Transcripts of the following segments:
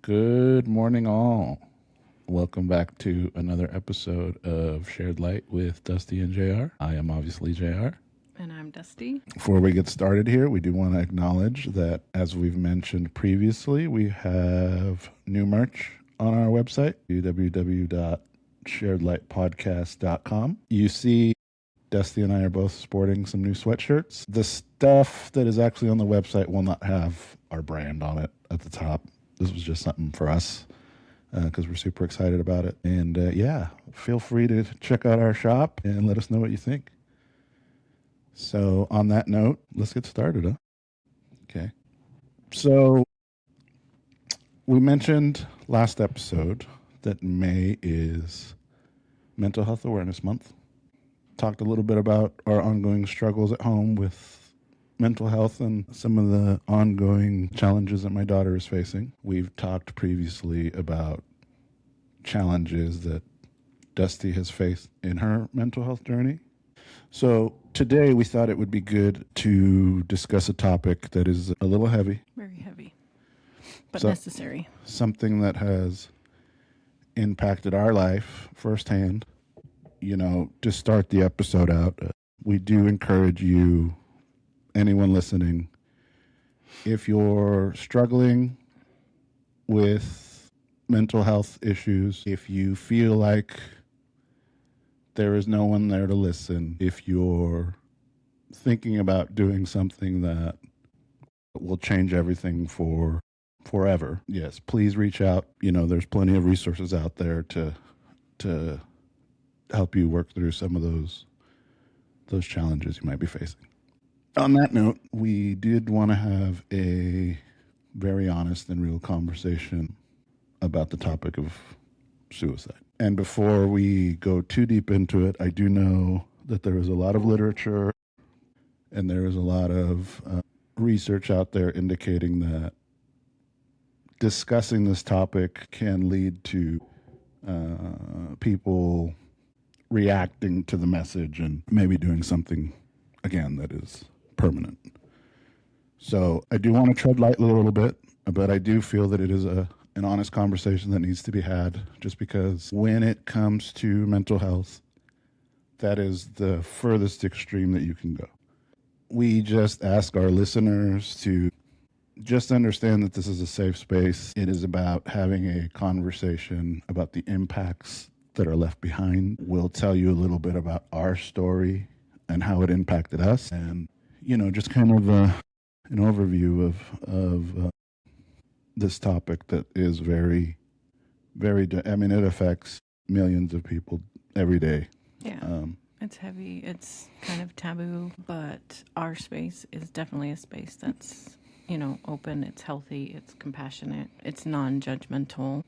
Good morning, all. Welcome back to another episode of Shared Light with Dusty and JR. I am obviously JR. And I'm Dusty. Before we get started here, we do want to acknowledge that, as we've mentioned previously, we have new merch on our website, www.sharedlightpodcast.com. You see Dusty and I are both sporting some new sweatshirts. The stuff that is actually on the website will not have our brand on it at the top. This was just something for us because we're super excited about it. And feel free to check out our shop and let us know what you think. So on that note, let's get started, huh? Okay. So we mentioned last episode that May is Mental Health Awareness Month. Talked a little bit about our ongoing struggles at home with mental health and some of the ongoing challenges that my daughter is facing. We've talked previously about challenges that Dusty has faced in her mental health journey. So today we thought it would be good to discuss a topic that is a little heavy. Very heavy, but necessary. Something that has impacted our life firsthand. You know, to start the episode out, we do encourage you, anyone listening, if you're struggling with mental health issues, if you feel like there is no one there to listen, if you're thinking about doing something that will change everything for forever, yes, please reach out. You know, there's plenty of resources out there to help you work through some of those challenges you might be facing. On that note, we did want to have a very honest and real conversation about the topic of suicide. And before we go too deep into it, I do know that there is a lot of literature and there is a lot of research out there indicating that discussing this topic can lead to people reacting to the message and maybe doing something, again, that is permanent. So I do want to tread lightly a little bit, but I do feel that it is an honest conversation that needs to be had, just because when it comes to mental health, that is the furthest extreme that you can go. We just ask our listeners to just understand that this is a safe space. It is about having a conversation about the impacts that are left behind. We'll tell you a little bit about our story and how it impacted us, and just kind of an overview of this topic that is very, very. It affects millions of people every day. Yeah, it's heavy. It's kind of taboo, but our space is definitely a space that's open. It's healthy. It's compassionate. It's non-judgmental.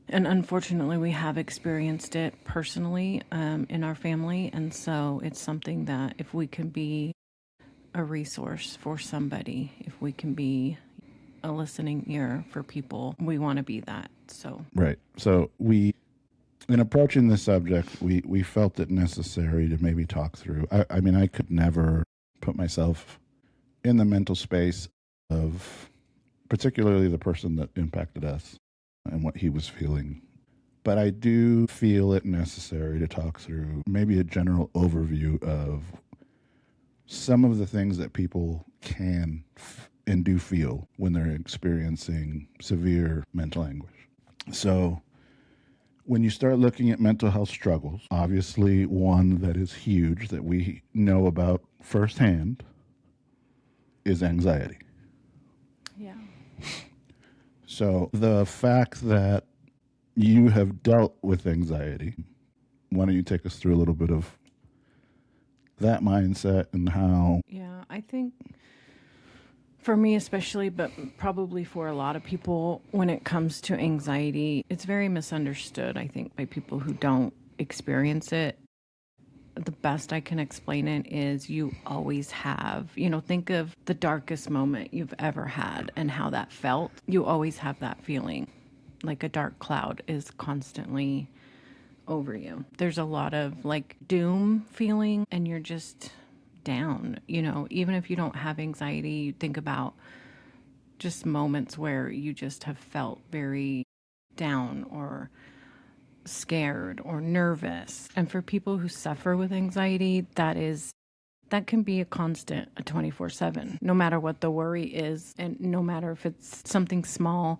And unfortunately, we have experienced it personally in our family. And so it's something that if we can be a resource for somebody, if we can be a listening ear for people, we want to be that. So right. So in approaching this subject, we felt it necessary to maybe talk through. I mean, I could never put myself in the mental space of particularly the person that impacted us and what he was feeling. But I do feel it necessary to talk through maybe a general overview of some of the things that people can and do feel when they're experiencing severe mental anguish. So when you start looking at mental health struggles, obviously one that is huge that we know about firsthand is anxiety. yeah. So the fact that you have dealt with anxiety, why don't you take us through a little bit of that mindset and how... Yeah, I think for me especially, but probably for a lot of people, when it comes to anxiety, it's very misunderstood, I think, by people who don't experience it. The best I can explain it is you always have, think of the darkest moment you've ever had and how that felt. You always have that feeling, like a dark cloud is constantly over you. There's a lot of like doom feeling and you're just down, even if you don't have anxiety, you think about just moments where you just have felt very down or scared or nervous. And for people who suffer with anxiety, that can be a constant, a 24/7, no matter what the worry is, and no matter if it's something small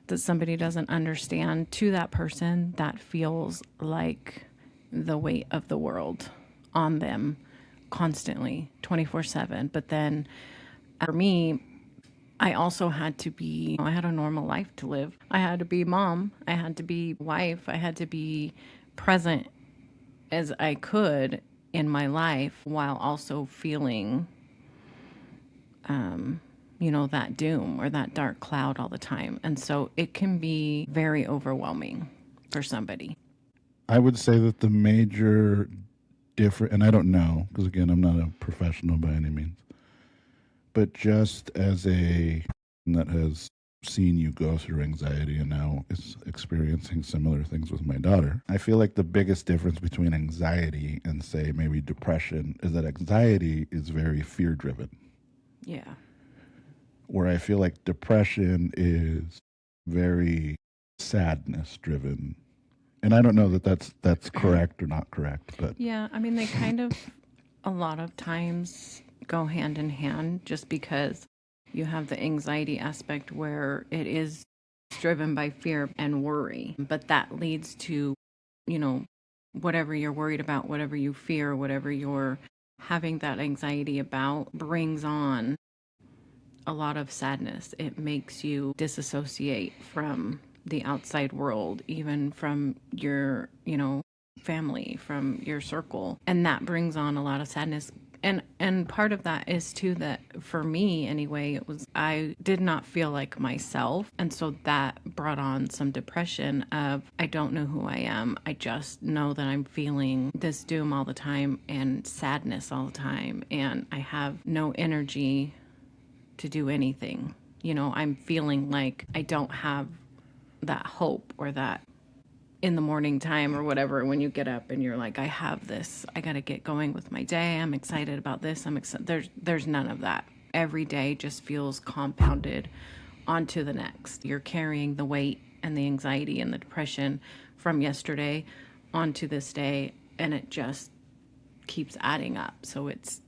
that somebody doesn't understand. To that person, that feels like the weight of the world on them constantly, 24/7. But then for me, I also had to be, I had a normal life to live. I had to be mom, I had to be wife, I had to be present as I could in my life while also feeling, that doom or that dark cloud all the time. And so it can be very overwhelming for somebody. I would say that the major difference, and I don't know, because again, I'm not a professional by any means, but just as a that has seen you go through anxiety and now is experiencing similar things with my daughter, I feel like the biggest difference between anxiety and, say, maybe depression is that anxiety is very fear driven. Yeah. Where I feel like depression is very sadness driven. And I don't know that that's correct or not correct, but Yeah, I mean, they kind of a lot of times go hand in hand, just because you have the anxiety aspect where it is driven by fear and worry, but that leads to, whatever you're worried about, whatever you fear, whatever you're having that anxiety about brings on a lot of sadness. It makes you disassociate from the outside world, even from your, family, from your circle. And that brings on a lot of sadness. And part of that is too that for me anyway, it was I did not feel like myself. And so that brought on some depression of I don't know who I am. I just know that I'm feeling this doom all the time and sadness all the time. And I have no energy to do anything. I'm feeling like I don't have that hope or that in the morning time or whatever, when you get up and you're like, I have this, I got to get going with my day. I'm excited about this. I'm excited. There's none of that. Every day just feels compounded onto the next. You're carrying the weight and the anxiety and the depression from yesterday onto this day, and it just keeps adding up. So it's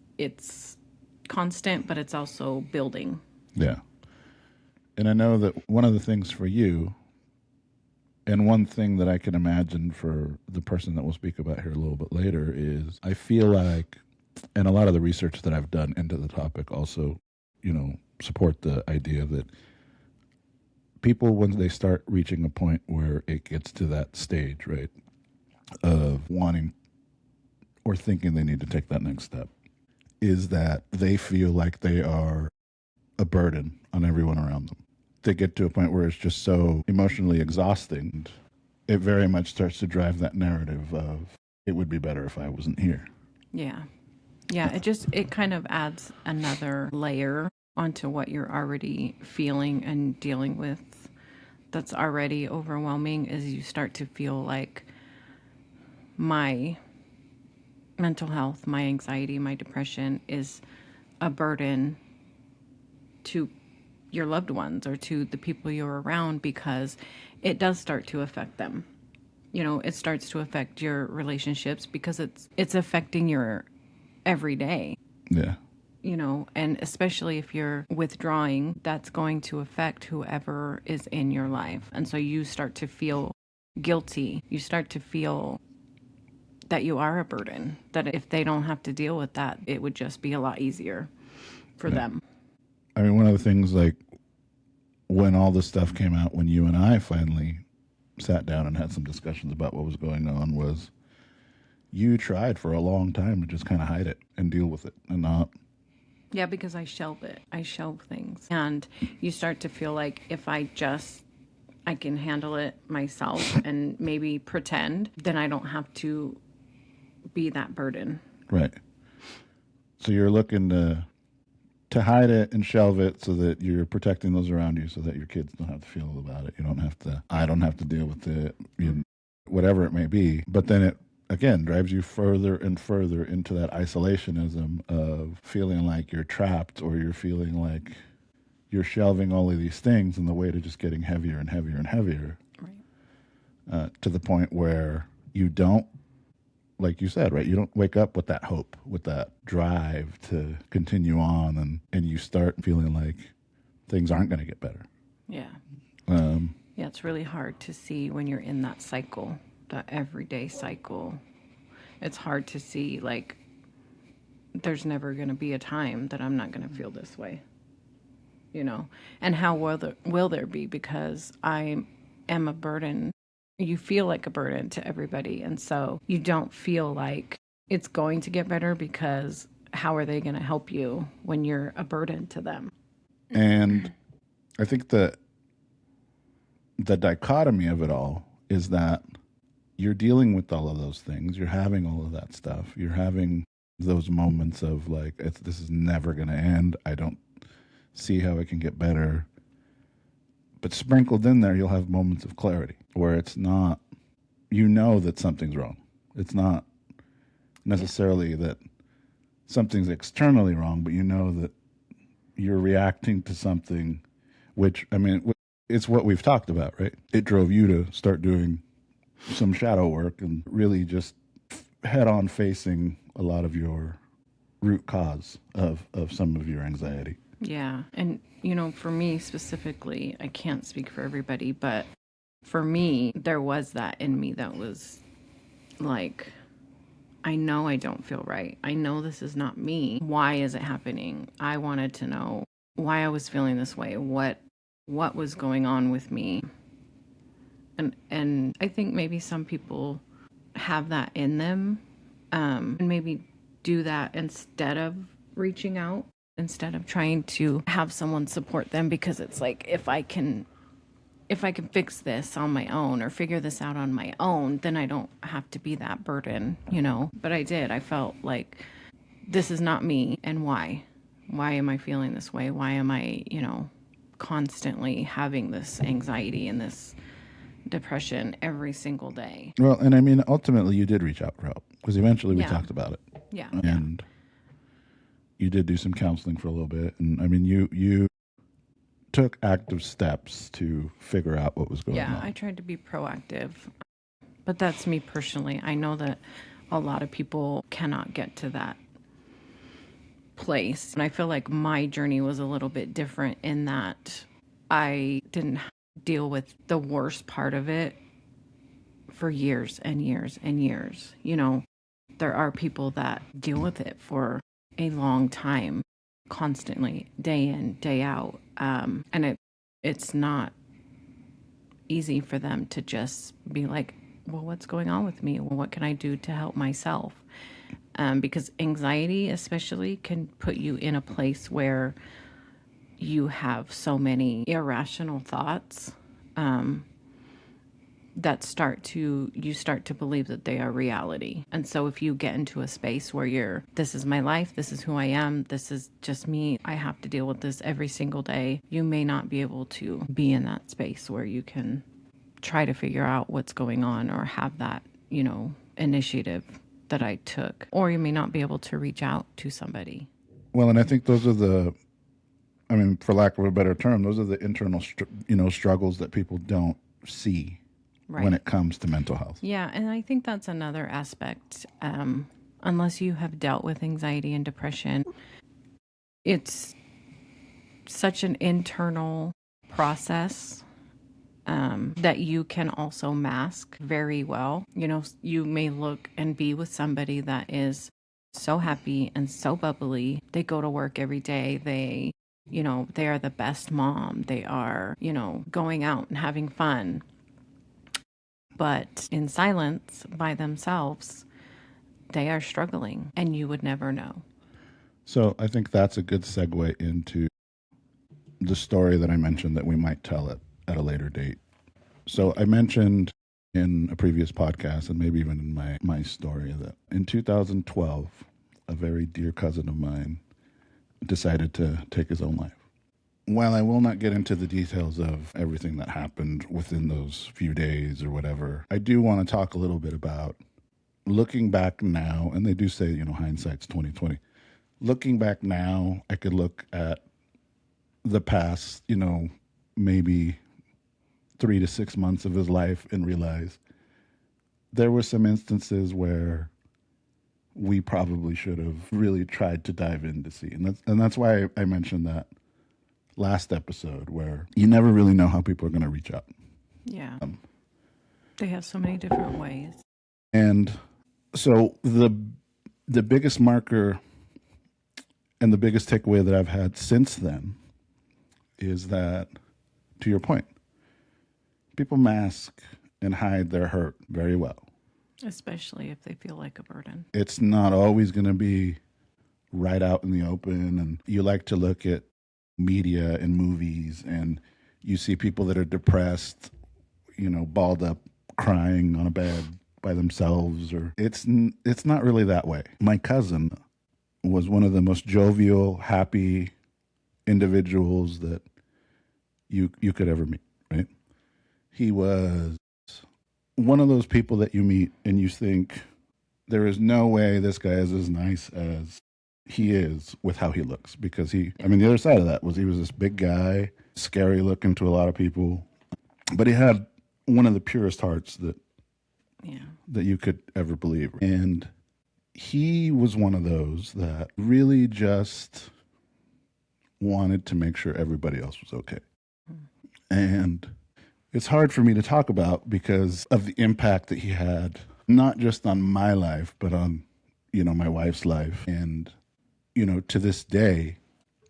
constant, but it's also building. yeah. And I know that one of the things for you, and one thing that I can imagine for the person that we'll speak about here a little bit later, is I feel like, and a lot of the research that I've done into the topic also, support the idea that people, when they start reaching a point where it gets to that stage, right, of wanting or thinking they need to take that next step, is that they feel like they are a burden on everyone around them. They get to a point where it's just so emotionally exhausting. It very much starts to drive that narrative of it would be better if I wasn't here. Yeah. Yeah, it kind of adds another layer onto what you're already feeling and dealing with that's already overwhelming, as you start to feel like my mental health, my anxiety, my depression is a burden to your loved ones or to the people you're around, because it does start to affect them. It starts to affect your relationships because it's affecting your everyday. Yeah. And especially if you're withdrawing, that's going to affect whoever is in your life. And so you start to feel guilty. You start to feel that you are a burden, that if they don't have to deal with that, it would just be a lot easier for them. I mean, one of the things, like, when all this stuff came out, when you and I finally sat down and had some discussions about what was going on, was you tried for a long time to just kind of hide it and deal with it and not. Yeah, because I shelve it. I shelve things. And you start to feel like if I can handle it myself and maybe pretend, then I don't have to be that burden. Right. So you're looking to hide it and shelve it so that you're protecting those around you, so that your kids don't have to feel about it. I don't have to deal with it, whatever it may be. But then it, again, drives you further and further into that isolationism of feeling like you're trapped, or you're feeling like you're shelving all of these things, and the weight of just getting heavier and heavier and heavier, Right. to the point where you don't, like you said, right? You don't wake up with that hope, with that drive to continue on, and you start feeling like things aren't going to get better. Yeah. Um, Yeah, it's really hard to see when you're in that cycle, that everyday cycle. It's hard to see, like, there's never going to be a time that I'm not going to feel this way, you know? And how will there be? Because I am a burden. You feel like a burden to everybody. And so you don't feel like it's going to get better, because how are they going to help you when you're a burden to them? and I think that the dichotomy of it all is that you're dealing with all of those things. You're having all of that stuff. You're having those moments of like, this is never going to end. I don't see how it can get better. But sprinkled in there, you'll have moments of clarity where it's not, you know that something's wrong. It's not necessarily that something's externally wrong, but you know that you're reacting to something, which, I mean, it's what we've talked about, right? It drove you to start doing some shadow work and really just head on facing a lot of your root cause of some of your anxiety. Yeah. And, you know, for me specifically, I can't speak for everybody, but for me, there was that in me that was like, I know I don't feel right. I know this is not me. Why is it happening? I wanted to know why I was feeling this way. What was going on with me? And I think maybe some people have that in them, and maybe do that instead of reaching out, instead of trying to have someone support them, because it's like, if I can fix this on my own or figure this out on my own, then I don't have to be that burden, you know? But I did. I felt like this is not me. And why? Why am I feeling this way? Why am I, you know, constantly having this anxiety and this depression every single day? Well, and I mean, ultimately, you did reach out for help because eventually we Yeah. talked about it. Yeah. And you did do some counseling for a little bit. And I mean, you took active steps to figure out what was going on. Yeah, I tried to be proactive. But that's me personally. I know that a lot of people cannot get to that place. And I feel like my journey was a little bit different in that I didn't deal with the worst part of it for years and years and years. You know, there are people that deal with it for a long time, constantly, day in, day out. And it's not easy for them to just be like, well, what's going on with me? Well, what can I do to help myself? Because anxiety especially can put you in a place where you have so many irrational thoughts that you start to believe that they are reality. And so if you get into a space where this is my life, this is who I am, this is just me, I have to deal with this every single day, you may not be able to be in that space where you can try to figure out what's going on or have that, you know, initiative that I took. Or you may not be able to reach out to somebody. Well, and I think those are I mean, for lack of a better term, those are the internal, struggles that people don't see when it comes to mental health. Yeah, and I think that's another aspect. Unless you have dealt with anxiety and depression, it's such an internal process that you can also mask very well. You know, you may look and be with somebody that is so happy and so bubbly. They go to work every day. They are the best mom. They are, going out and having fun. But in silence, by themselves, they are struggling, and you would never know. So I think that's a good segue into the story that I mentioned that we might tell it at a later date. So I mentioned in a previous podcast, and maybe even in my story, that in 2012, a very dear cousin of mine decided to take his own life. While I will not get into the details of everything that happened within those few days or whatever, I do want to talk a little bit about looking back now, and they do say, hindsight's 20/20. Looking back now, I could look at the past, maybe 3 to 6 months of his life and realize there were some instances where we probably should have really tried to dive in to see. And that's why I mentioned that last episode where you never really know how people are going to reach out. Yeah. They have so many different ways. And so the biggest marker and the biggest takeaway that I've had since then is that, to your point, people mask and hide their hurt very well. Especially if they feel like a burden. It's not always going to be right out in the open. And you like to look at media and movies and you see people that are depressed, balled up, crying on a bed by themselves, or it's not really that way. My cousin was one of the most jovial, happy individuals that you could ever meet, right? He was one of those people that you meet and you think there is no way this guy is as nice as he is with how he looks, because the other side of that was he was this big guy, scary looking to a lot of people, but he had one of the purest hearts that you could ever believe. And he was one of those that really just wanted to make sure everybody else was okay. And it's hard for me to talk about because of the impact that he had, not just on my life, but on, my wife's life. And, to this day,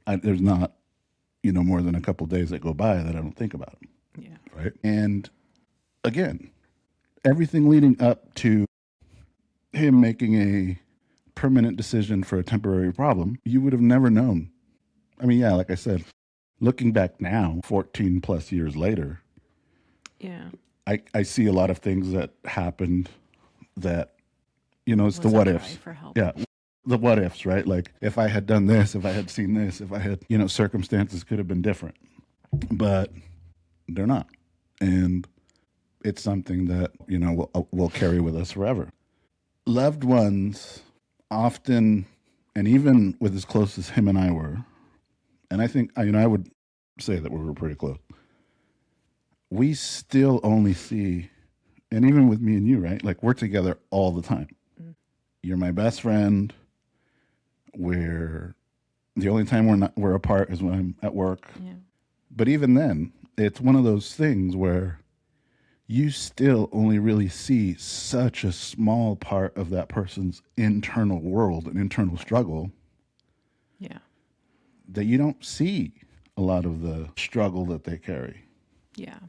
there's not, more than a couple of days that go by that I don't think about him. Yeah. Right. And again, everything leading up to him making a permanent decision for a temporary problem, you would have never known. Like I said, looking back now, 14 plus years later, I see a lot of things that happened that, it's the what ifs. For help. Yeah. The what ifs, right? Like if I had done this, if I had seen this, if I had, circumstances could have been different, but they're not. And it's something that, we'll carry with us forever. Loved ones often, and even with as close as him and I were, and I think, I would say that we were pretty close. We still only see, and even with me and you, right? Like we're together all the time. Mm. You're my best friend. The only time we're apart is when I'm at work. Yeah. But even then, it's one of those things where you still only really see such a small part of that person's internal world and internal struggle. Yeah. That you don't see a lot of the struggle that they carry. Yeah.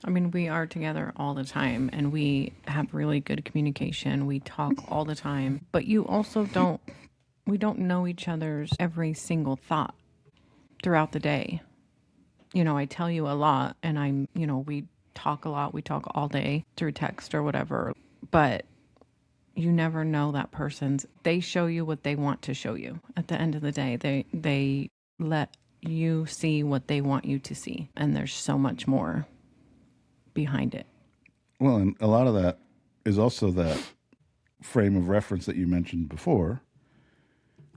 We are together all the time and we have really good communication. We talk all the time, but we don't know each other's every single thought throughout the day. I tell you a lot and we talk a lot. We talk all day through text or whatever, but you never know that they show you what they want to show you. At the end of the day, they let you see what they want you to see. And there's so much more behind it. Well, and a lot of that is also that frame of reference that you mentioned before,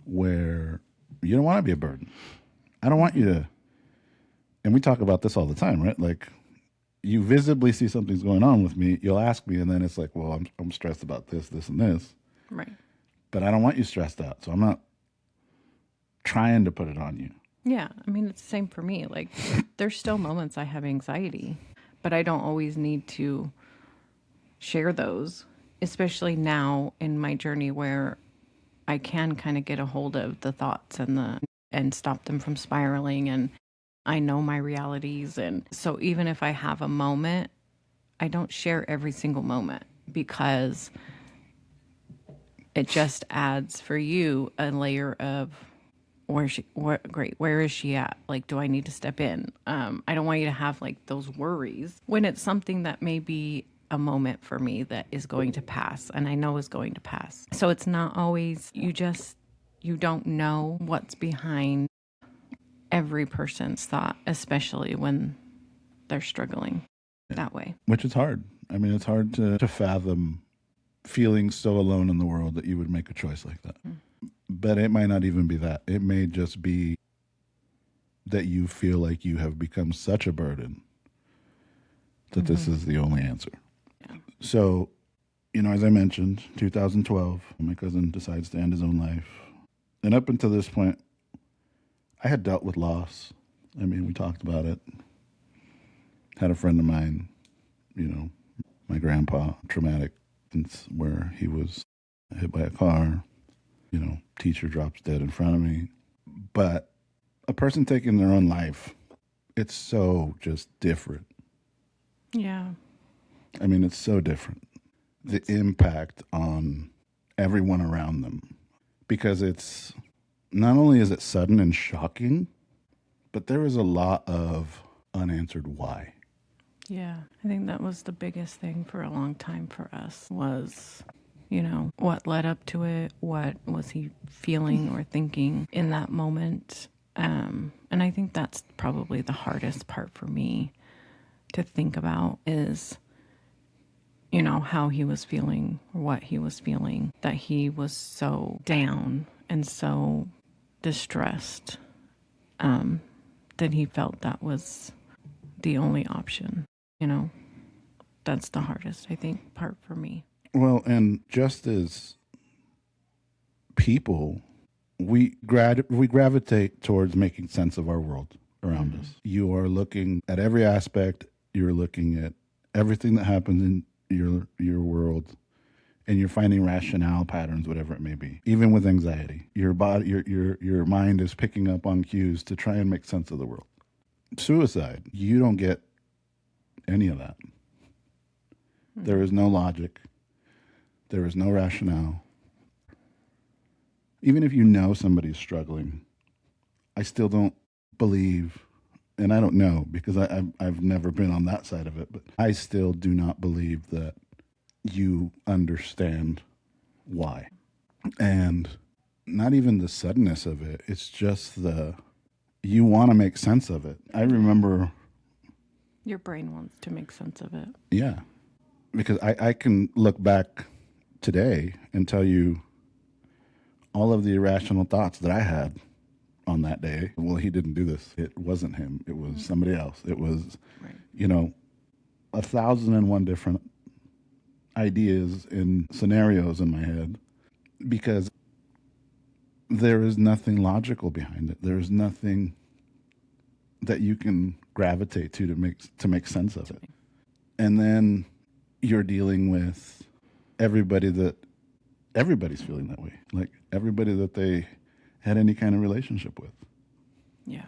where you don't want to be a burden. I don't want you to, and we talk about this all the time, right? Like you visibly see something's going on with me, you'll ask me, and then it's like, well, I'm stressed about this, and this. Right. But I don't want you stressed out, so I'm not trying to put it on you. Yeah, it's the same for me. Like there's still moments I have anxiety, but I don't always need to share those, especially now in my journey where I can kind of get a hold of the thoughts and stop them from spiraling, and I know my realities. And so even if I have a moment, I don't share every single moment because it just adds for you a layer of where is she at? Like, do I need to step in? I don't want you to have like those worries when it's something that may be a moment for me that is going to pass and I know is going to pass. So it's not always, you don't know what's behind every person's thought, especially when they're struggling that way. Which is hard. It's hard to fathom feeling so alone in the world that you would make a choice like that. Mm. But it might not even be that. It may just be that you feel like you have become such a burden that this is the only answer. Yeah. So, as I mentioned, 2012, my cousin decides to end his own life. And up until this point, I had dealt with loss. I mean, we talked about it. Had a friend of mine, my grandpa, traumatic instance where he was hit by a car, teacher drops dead in front of me. But a person taking their own life, it's so just different. Yeah. I mean, it's so different. The impact on everyone around them. Because it's not only is it sudden and shocking, but there is a lot of unanswered why. Yeah. I think that was the biggest thing for a long time for us was, what led up to it? What was he feeling or thinking in that moment? And I think that's probably the hardest part for me to think about is, how he was feeling, or what he was feeling, that he was so down and so distressed, that he felt that was the only option, That's the hardest, I think, part for me. Well, and just as people, we gravitate towards making sense of our world around us. You are looking at every aspect. You're looking at everything that happens in your world, and you're finding rationale patterns, whatever it may be. Even with anxiety, your body, your mind is picking up on cues to try and make sense of the world. Suicide, you don't get any of that. There is no logic. There is no rationale. Even if you know somebody's struggling, I still don't believe, and I don't know because I've never been on that side of it, but I still do not believe that you understand why. And not even the suddenness of it, it's just you want to make sense of it. I remember... Your brain wants to make sense of it. Yeah. Because I can look back today and tell you all of the irrational thoughts that I had on that day. Well, he didn't do this. It wasn't him. It was somebody else. It was, 1,001 different ideas and scenarios in my head because there is nothing logical behind it. There is nothing that you can gravitate to make sense of it. And then you're dealing with everybody's feeling that way. Like everybody that they had any kind of relationship with. Yeah.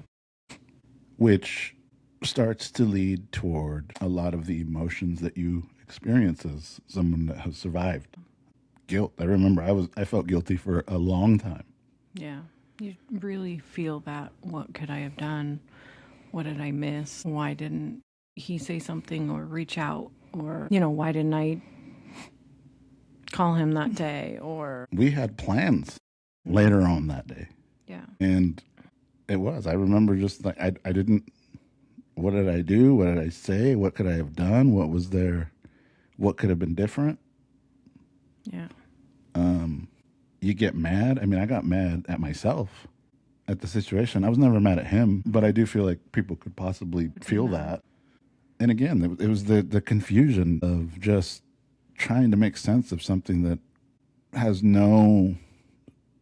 Which starts to lead toward a lot of the emotions that you experience as someone that has survived. Guilt. I remember I felt guilty for a long time. Yeah. You really feel that. What could I have done? What did I miss? Why didn't he say something or reach out? Or, why didn't I call him that day? Or we had plans later on that day. Yeah. And it was. I remember just like I didn't. What did I do? What did I say? What could I have done? What was there? What could have been different? Yeah. You get mad. I mean, I got mad at myself at the situation. I was never mad at him, but I do feel like people could possibly feel that. And again, it was the confusion of just trying to make sense of something that has no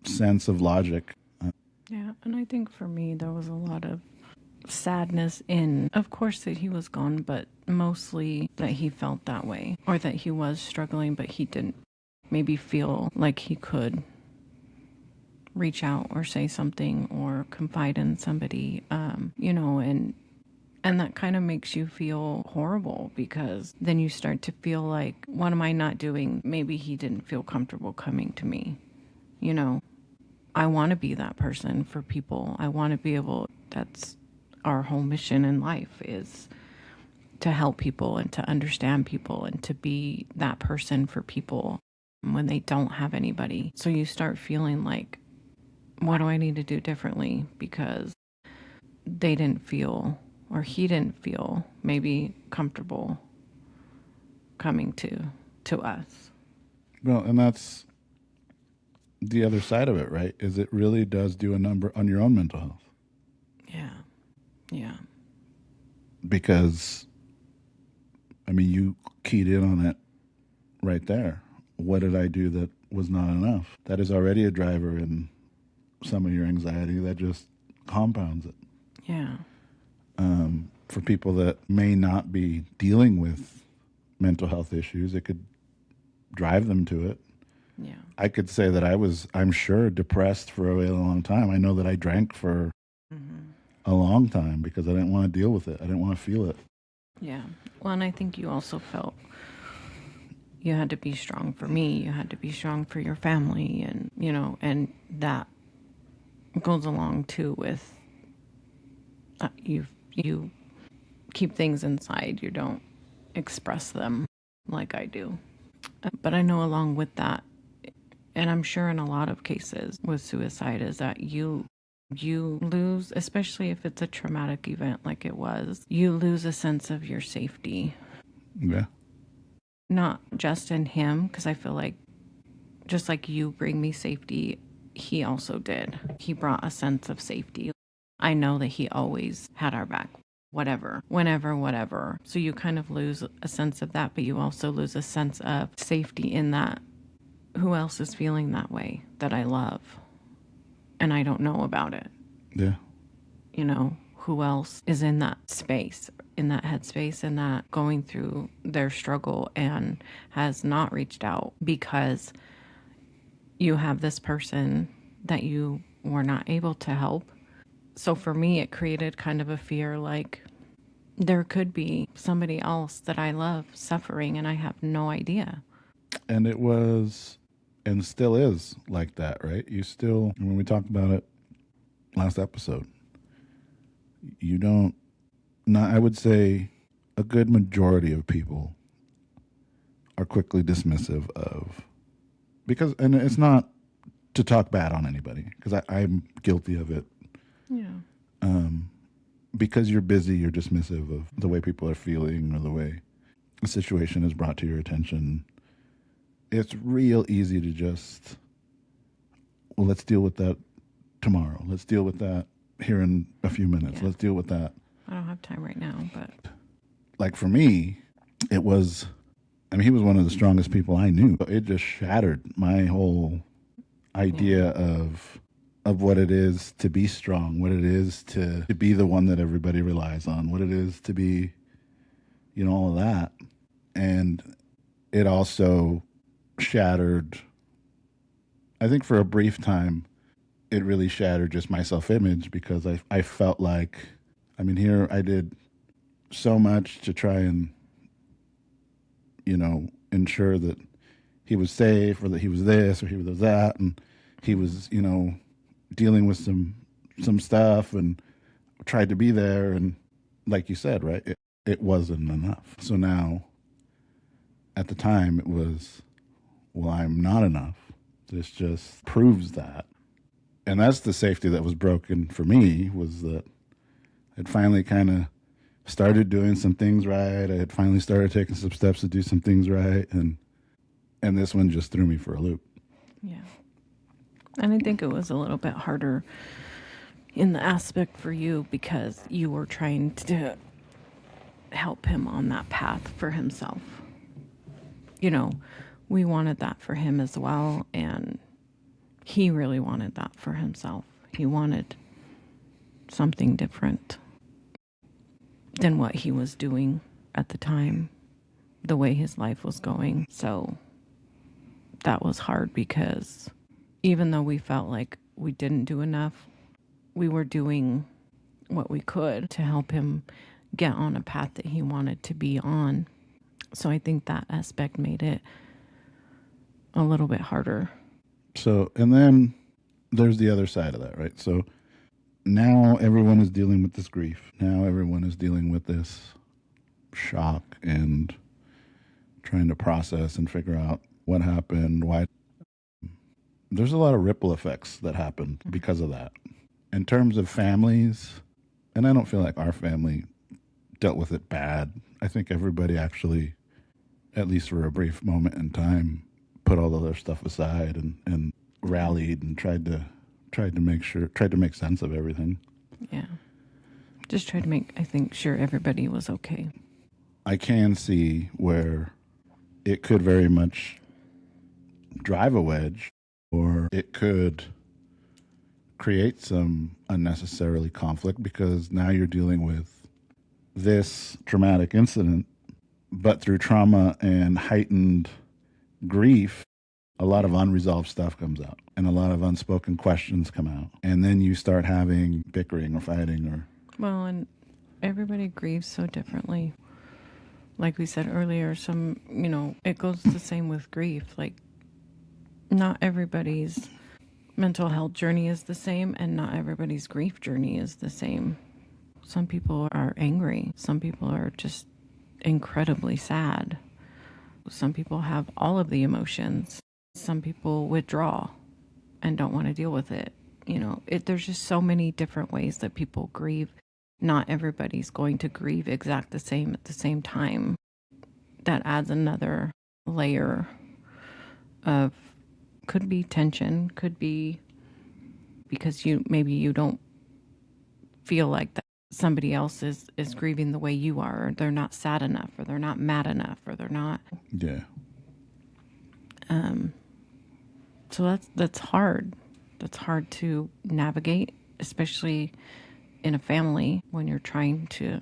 sense of logic. Yeah, and I think for me, there was a lot of sadness in, of course, that he was gone, but mostly that he felt that way or that he was struggling, but he didn't maybe feel like he could reach out or say something or confide in somebody, and that kind of makes you feel horrible because then you start to feel like, what am I not doing? Maybe he didn't feel comfortable coming to me. I want to be that person for people. I want to be able, that's our whole mission in life is to help people and to understand people and to be that person for people when they don't have anybody. So you start feeling like, what do I need to do differently? Because they didn't feel, or he didn't feel maybe comfortable coming to us. Well, and that's the other side of it, right? Is it really does do a number on your own mental health. Yeah. Yeah. Because, I mean, you keyed in on it right there. What did I do that was not enough? That is already a driver in some of your anxiety that just compounds it. Yeah. For people that may not be dealing with mental health issues, it could drive them to it. Yeah. I could say that I'm sure, depressed for a really long time. I know that I drank for a long time because I didn't want to deal with it. I didn't want to feel it. Yeah. Well, and I think you also felt you had to be strong for me. You had to be strong for your family. And, and that goes along too with you keep things inside. You don't express them like I do. But I know along with that, and I'm sure in a lot of cases with suicide, is that you lose, especially if it's a traumatic event like it was, you lose a sense of your safety. Yeah. Not just in him, because I feel like just like you bring me safety, he also did. He brought a sense of safety. I know that he always had our back, whatever, whenever, whatever. So you kind of lose a sense of that, but you also lose a sense of safety in that who else is feeling that way that I love? And I don't know about it. Yeah. Who else is in that space, in that headspace, and that going through their struggle and has not reached out because you have this person that you were not able to help. So for me, it created kind of a fear like there could be somebody else that I love suffering and I have no idea. And it was and still is like that, right? You still, when we talked about it last episode, you don't, not, I would say a good majority of people are quickly dismissive of, because, and it's not to talk bad on anybody, because I'm guilty of it. Yeah. Because you're busy, you're dismissive of the way people are feeling or the way a situation is brought to your attention. It's real easy to just, well, let's deal with that tomorrow. Let's deal with that here in a few minutes. Yeah. Let's deal with that. I don't have time right now, but Like for me, it was, I mean, he was one of the strongest people I knew. It just shattered my whole idea of what it is to be strong, what it is to be the one that everybody relies on, what it is to be, all of that. And it also shattered, I think for a brief time, it really shattered just my self-image because I felt like, I mean, here I did so much to try and, ensure that he was safe or that he was this or he was that. And he was, dealing with some stuff and tried to be there. And like you said, right, it wasn't enough. So now at the time it was, well, I'm not enough. This just proves that. And that's the safety that was broken for me, was that I'd finally kind of started doing some things right. I had finally started taking some steps to do some things right. And this one just threw me for a loop. yeah. And I think it was a little bit harder in the aspect for you because you were trying to help him on that path for himself. We wanted that for him as well, and he really wanted that for himself. He wanted something different than what he was doing at the time, the way his life was going. So that was hard because even though we felt like we didn't do enough, we were doing what we could to help him get on a path that he wanted to be on. So I think that aspect made it a little bit harder. So, and then there's the other side of that, right? So now everyone is dealing with this grief. Now everyone is dealing with this shock and trying to process and figure out what happened, why. There's a lot of ripple effects that happened because of that. In terms of families, and I don't feel like our family dealt with it bad. I think everybody actually, at least for a brief moment in time, put all the other stuff aside and rallied and tried to make sense of everything. Yeah. Just try to make, I think, sure everybody was okay. I can see where it could very much drive a wedge, or it could create some unnecessarily conflict because now you're dealing with this traumatic incident, but through trauma and heightened grief, a lot of unresolved stuff comes out and a lot of unspoken questions come out. And then you start having bickering or fighting or. Well, and everybody grieves so differently. Like we said earlier, it goes the same with grief. Like, not everybody's mental health journey is the same, and not everybody's grief journey is the same. Some people are angry. Some people are just incredibly sad. Some people have all of the emotions. Some people withdraw and don't want to deal with it. There's just so many different ways that people grieve. Not everybody's going to grieve exact the same at the same time. That adds another layer of, could be tension, could be because maybe you don't feel like that somebody else is grieving the way you are, or they're not sad enough, or they're not mad enough, or they're not. Yeah. So that's hard. That's hard to navigate, especially in a family when you're trying to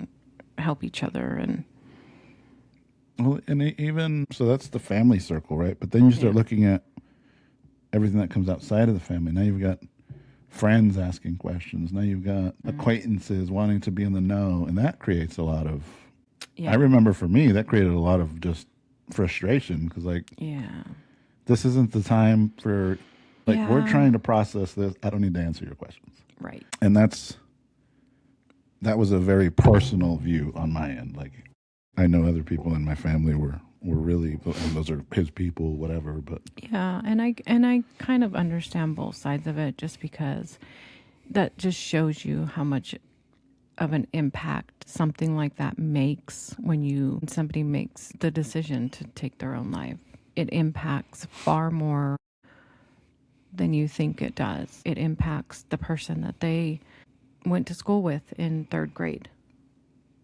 help each other. And Well, and even so, that's the family circle, right? But then you start looking at everything that comes outside of the family. Now you've got friends asking questions. Now you've got acquaintances wanting to be in the know, and that creates a lot of. I remember for me that created a lot of just frustration because, this isn't the time for. We're trying to process this. I don't need to answer your questions. Right. And that was a very personal view on my end. Like, I know other people in my family were really, and those are his people, whatever. But yeah, and I kind of understand both sides of it, just because that just shows you how much of an impact something like that makes when somebody makes the decision to take their own life. It impacts far more than you think it does. It impacts the person that they went to school with in third grade,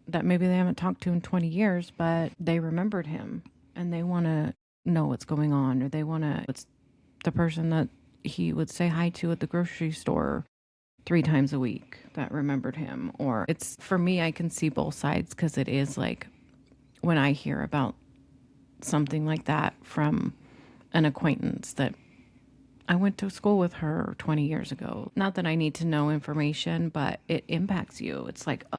that maybe they haven't talked to in 20 years, but they remembered him and they want to know what's going on, or it's the person that he would say hi to at the grocery store 3 times a week that remembered him. Or for me, I can see both sides, because it is like when I hear about something like that from an acquaintance that I went to school with her 20 years ago. Not that I need to know information, but it impacts you. It's like, oh,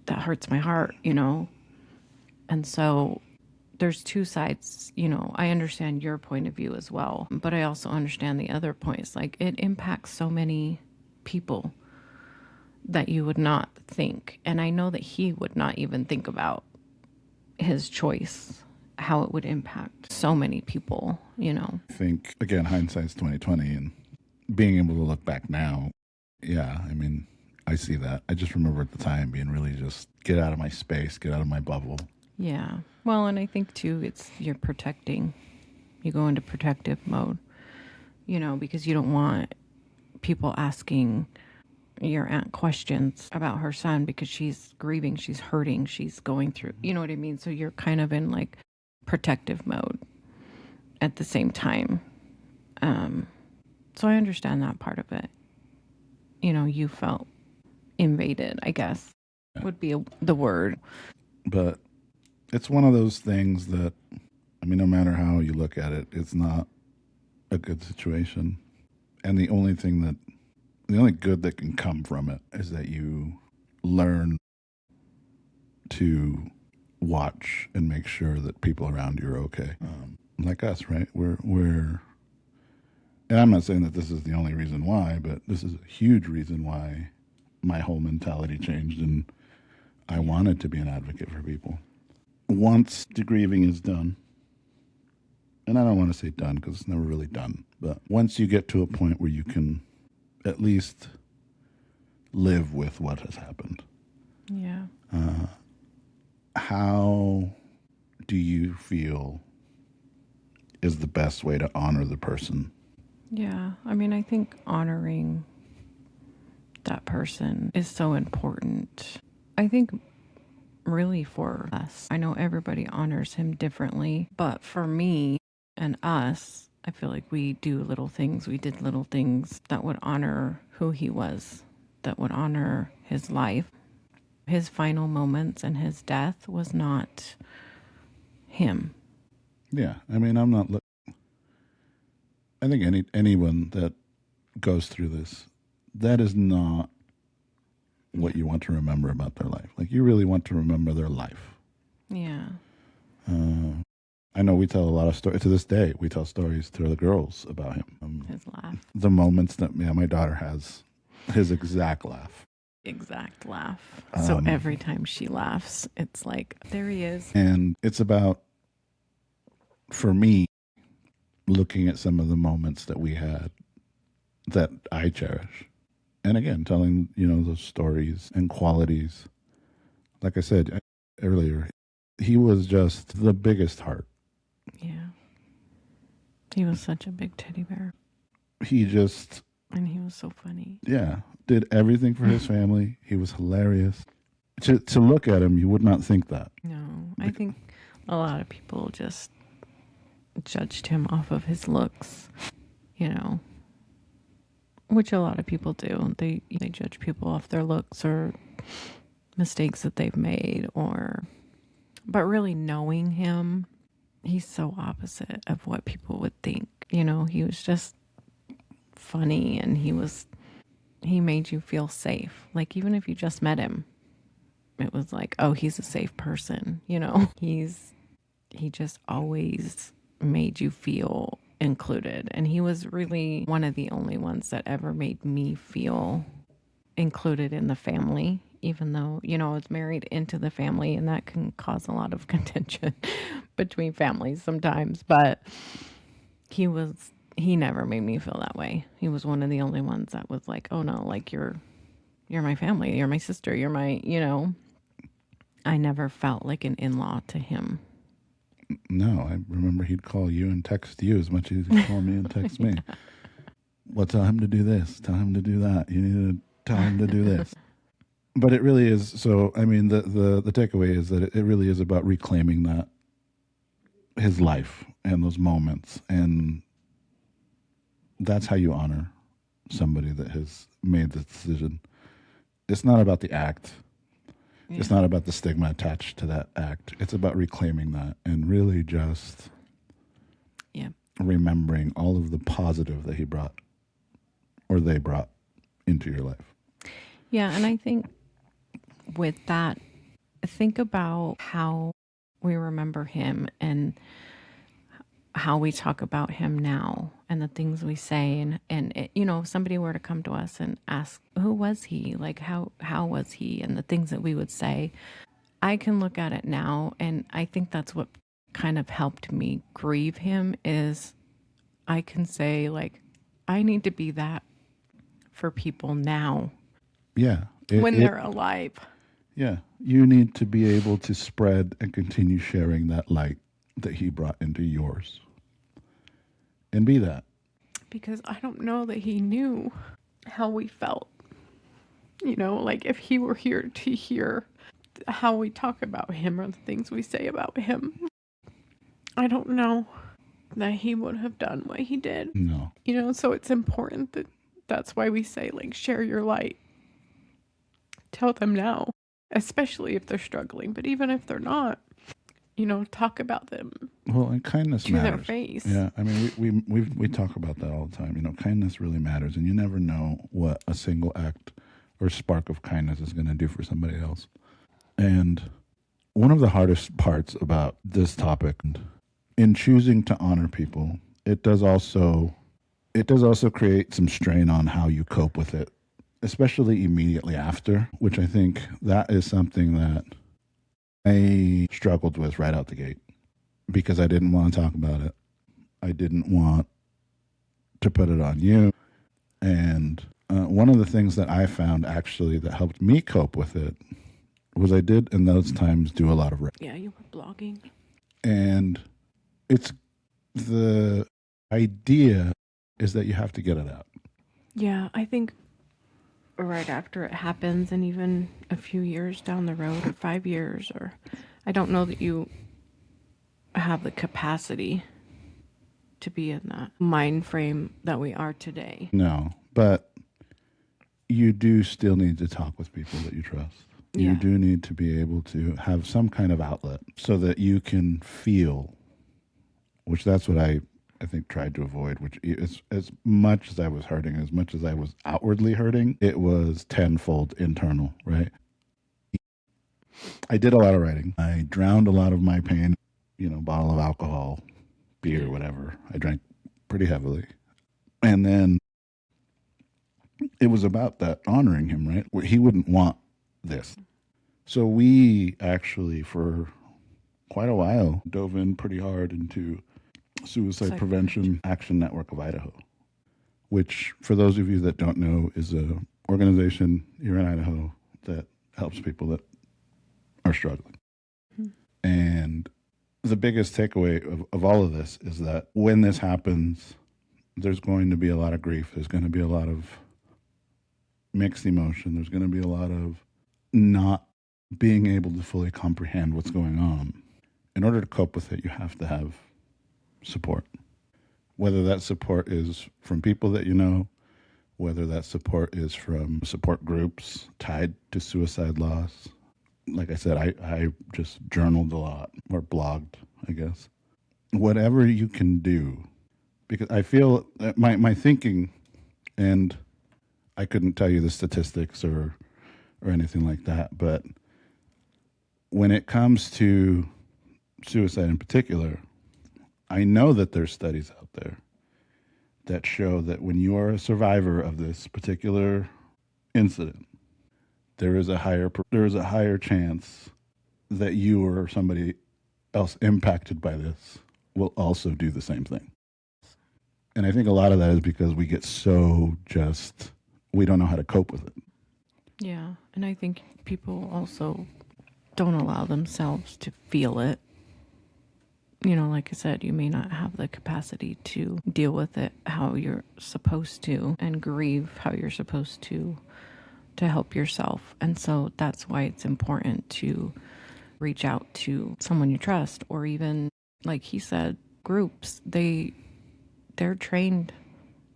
that hurts my heart, And so there's two sides, I understand your point of view as well, but I also understand the other points. Like, it impacts so many people that you would not think. And I know that he would not even think about his choice, how it would impact so many people, I think, again, hindsight's 2020, and being able to look back now, I mean, I see that. I just remember at the time being really just get out of my space, get out of my bubble. Yeah. Well, and I think too, you're protecting. You go into protective mode, because you don't want people asking your aunt questions about her son because she's grieving, she's hurting, she's going through, you know what I mean? So you're kind of in like protective mode at the same time. So I understand that part of it. You felt invaded, I guess, would be the word. But it's one of those things that, I mean, no matter how you look at it, it's not a good situation. And the only good that can come from it is that you learn to watch and make sure that people around you are okay. Like us, right? We're, and I'm not saying that this is the only reason why, but this is a huge reason why my whole mentality changed, and I wanted to be an advocate for people. Once the grieving is done, and I don't want to say done because it's never really done, but once you get to a point where you can at least live with what has happened. Yeah. How do you feel is the best way to honor the person? Yeah. I mean, I think honoring that person is so important. I think really for us, I know everybody honors him differently, but for me and us, I feel like we do little things. We did little things that would honor who he was, that would honor his life. His final moments and his death was not him. Yeah, I mean, I'm not. I think anyone that goes through this, that is not what you want to remember about their life. Like, you really want to remember their life. Yeah. I know we tell a lot of stories. To this day, we tell stories to the girls about him. His laugh. The moments that, my daughter has his exact laugh. Exact laugh. So every time she laughs, it's like, there he is. And it's about, for me, looking at some of the moments that we had that I cherish. And again, telling, those stories and qualities. Like I said earlier, he was just the biggest heart. Yeah. He was such a big teddy bear. And he was so funny. Yeah. Did everything for his family. He was hilarious. To look at him, you would not think that. No. I think a lot of people just judged him off of his looks, which a lot of people do. They judge people off their looks or mistakes that they've made, but really knowing him, he's so opposite of what people would think. He was just funny, and he made you feel safe. Like, even if you just met him, it was like, oh, he's a safe person. He just always made you feel included. And he was really one of the only ones that ever made me feel included in the family, even though, I was married into the family, and that can cause a lot of contention between families sometimes. But he never made me feel that way. He was one of the only ones that was like, oh no, like you're my family, you're my sister, you're my, I never felt like an in-law to him. No, I remember he'd call you and text you as much as he'd call me and text me. Well, tell him to do this, tell him to do that. You need to tell him to do this. But it really is. So, I mean, the takeaway is that it really is about reclaiming that, his life and those moments. And that's how you honor somebody that has made this decision. It's not about the act. Yeah. It's not about the stigma attached to that act. It's about reclaiming that and really just remembering all of the positive that he brought, or they brought, into your life. Yeah, and I think with that, think about how we remember him and how we talk about him now and the things we say. And it, if somebody were to come to us and ask, who was he? Like, how was he? And the things that we would say, I can look at it now. And I think that's what kind of helped me grieve him, is I can say, like, I need to be that for people now. Yeah. When they're alive. Yeah. You need to be able to spread and continue sharing that light that he brought into yours. And be that. Because I don't know that he knew how we felt. Like, if he were here to hear how we talk about him or the things we say about him, I don't know that he would have done what he did. No. So it's important that's why we say, like, share your light. Tell them now, especially if they're struggling. But even if they're not, talk about them. Well, and kindness matters. To their face. Yeah, I mean, we talk about that all the time. Kindness really matters, and you never know what a single act or spark of kindness is going to do for somebody else. And one of the hardest parts about this topic, in choosing to honor people, it does also create some strain on how you cope with it, especially immediately after, which I think that is something that I struggled with right out the gate, because I didn't want to talk about it. I didn't want to put it on you. And one of the things that I found actually that helped me cope with it was I did in those times do a lot of writing. Yeah, you were blogging. And it's the idea is that you have to get it out. Yeah, I think right after it happens, and even a few years down the road, or 5 years, or I don't know that you have the capacity to be in that mind frame that we are today. No, but you do still need to talk with people that you trust. You Yeah. do need to be able to have some kind of outlet so that you can feel, which that's what I think tried to avoid, which is as much as I was hurting, as much as I was outwardly hurting, it was tenfold internal, right? I did a lot of writing. I drowned a lot of my pain, bottle of alcohol, beer, whatever. I drank pretty heavily. And then it was about that honoring him, right? Where he wouldn't want this. So we actually, for quite a while, dove in pretty hard into Suicide Prevention Action Network of Idaho, which, for those of you that don't know, is a organization here in Idaho that helps people that are struggling. Mm-hmm. And the biggest takeaway of all of this is that when this happens, there's going to be a lot of grief. There's going to be a lot of mixed emotion. There's going to be a lot of not being able to fully comprehend what's going on. In order to cope with it, you have to have support. Whether that support is from people that you know, whether that support is from support groups tied to suicide loss. Like I said, I just journaled a lot, or blogged, I guess. Whatever you can do, because I feel that my thinking, and I couldn't tell you the statistics or anything like that, but when it comes to suicide in particular, I know that there's studies out there that show that when you are a survivor of this particular incident, there is a higher chance that you or somebody else impacted by this will also do the same thing. And I think a lot of that is because we get we don't know how to cope with it. Yeah, and I think people also don't allow themselves to feel it. Like I said, you may not have the capacity to deal with it how you're supposed to and grieve how you're supposed to help yourself. And so that's why it's important to reach out to someone you trust, or even, like he said, groups. They're trained.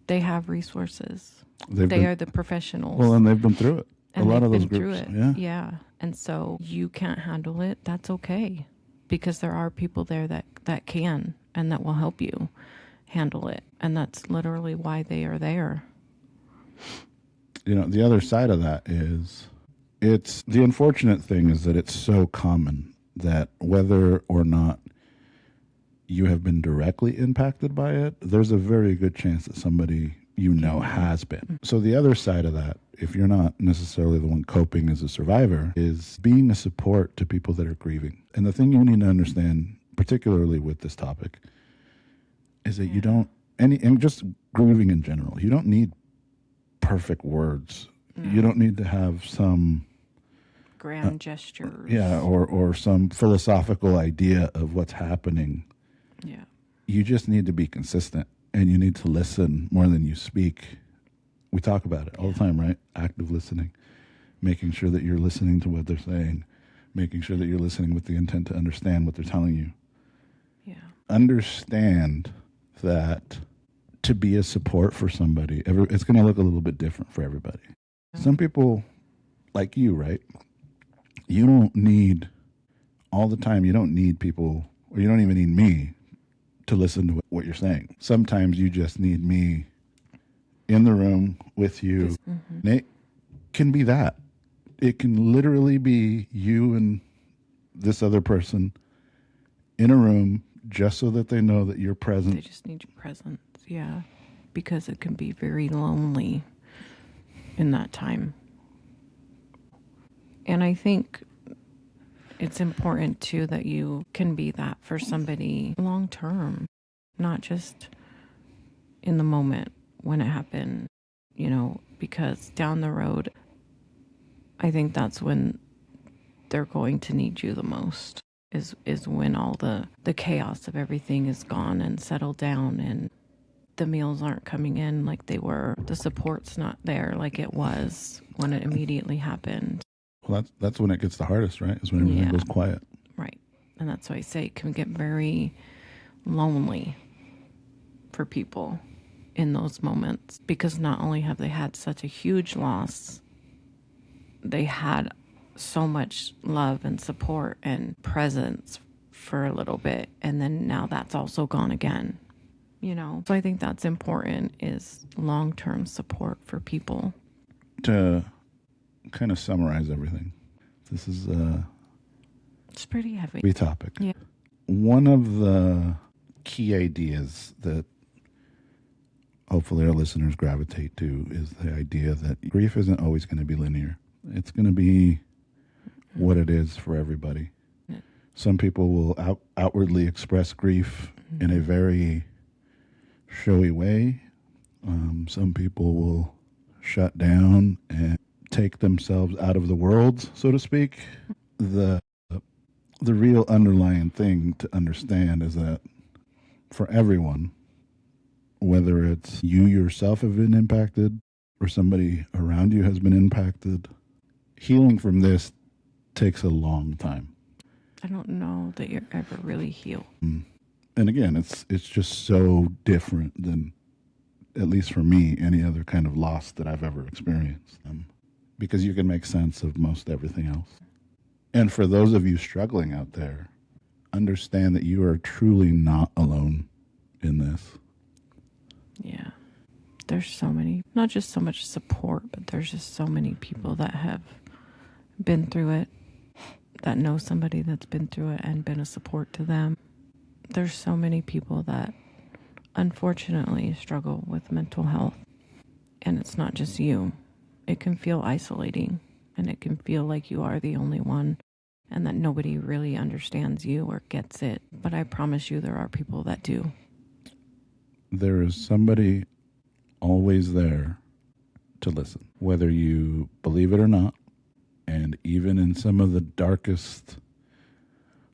They have resources. They are the professionals. Well, and they've been through it. And a lot of those been groups. Through it. Yeah. And so you can't handle it. That's okay. Because there are people there that can and that will help you handle it. And that's literally why they are there. The other side of that is, it's the unfortunate thing is that it's so common that whether or not you have been directly impacted by it, there's a very good chance that somebody has been. So the other side of that, if you're not necessarily the one coping as a survivor, is being a support to people that are grieving. And the thing you need to understand, particularly with this topic, is that you don't, and just grieving in general, you don't need perfect words. No. You don't need to have some grand gestures. Yeah, or some philosophical idea of what's happening. Yeah. You just need to be consistent, and you need to listen more than you speak. We talk about it all the time, right? Active listening, making sure that you're listening to what they're saying, making sure that you're listening with the intent to understand what they're telling you. Yeah. Understand that to be a support for somebody, it's going to look a little bit different for everybody. Yeah. Some people, like you, right? You don't need, all the time, you don't need people, or you don't even need me to listen to what you're saying. Sometimes you just need me in the room with you. Mm-hmm. And it can be that. It can literally be you and this other person in a room just so that they know that you're present. They just need your presence, yeah. Because it can be very lonely in that time. And I think it's important, too, that you can be that for somebody long term, not just in the moment when it happened, because down the road, I think that's when they're going to need you the most, is when all the chaos of everything is gone and settled down, and the meals aren't coming in like they were. The support's not there like it was when it immediately happened. Well, that's when it gets the hardest, right? Is when everything goes quiet. Right. And that's why I say it can get very lonely for people in those moments, because not only have they had such a huge loss, they had so much love and support and presence for a little bit, and then now that's also gone again, you know. So I think that's important, is long-term support for people. To kind of summarize everything, this is it's pretty heavy. Heavy topic. Yeah. One of the key ideas that hopefully our listeners gravitate to is the idea that grief isn't always going to be linear. It's going to be what it is for everybody. Some people will outwardly express grief in a very showy way. Some people will shut down and take themselves out of the world, so to speak. The real underlying thing to understand is that for everyone, whether it's you yourself have been impacted or somebody around you has been impacted, healing from this takes a long time. I don't know that you're ever really healed. And again, it's just so different than, at least for me, any other kind of loss that I've ever experienced. Because you can make sense of most everything else. And for those of you struggling out there, understand that you are truly not alone in this. Yeah. There's so many, not just so much support, but there's just so many people that have been through it, that know somebody that's been through it and been a support to them. There's so many people that unfortunately struggle with mental health. And it's not just you. It can feel isolating, and it can feel like you are the only one and that nobody really understands you or gets it. But I promise you there are people that do. There is somebody always there to listen, whether you believe it or not. And even in some of the darkest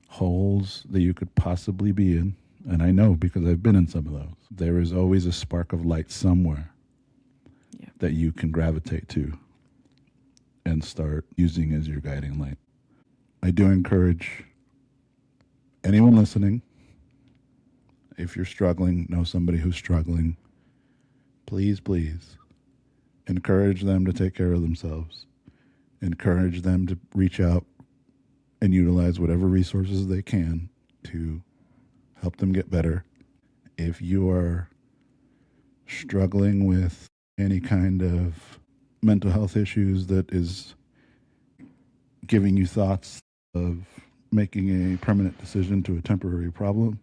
holes that you could possibly be in, and I know because I've been in some of those, there is always a spark of light somewhere that you can gravitate to and start using as your guiding light. I do encourage anyone listening, if you're struggling, know somebody who's struggling, please encourage them to take care of themselves. Encourage them to reach out and utilize whatever resources they can to help them get better. If you are struggling with any kind of mental health issues that is giving you thoughts of making a permanent decision to a temporary problem,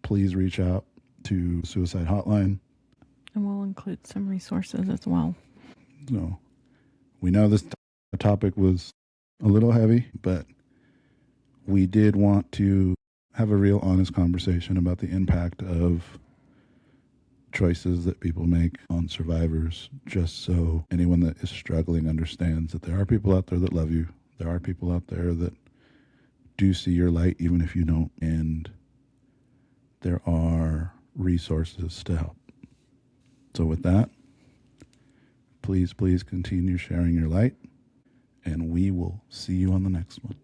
please reach out to Suicide Hotline. And we'll include some resources as well. So we know this topic was a little heavy, but we did want to have a real honest conversation about the impact of choices that people make on survivors, just so anyone that is struggling understands that there are people out there that love you. There are people out there that do see your light, even if you don't, and there are resources to help. So with that, please continue sharing your light, and we will see you on the next one.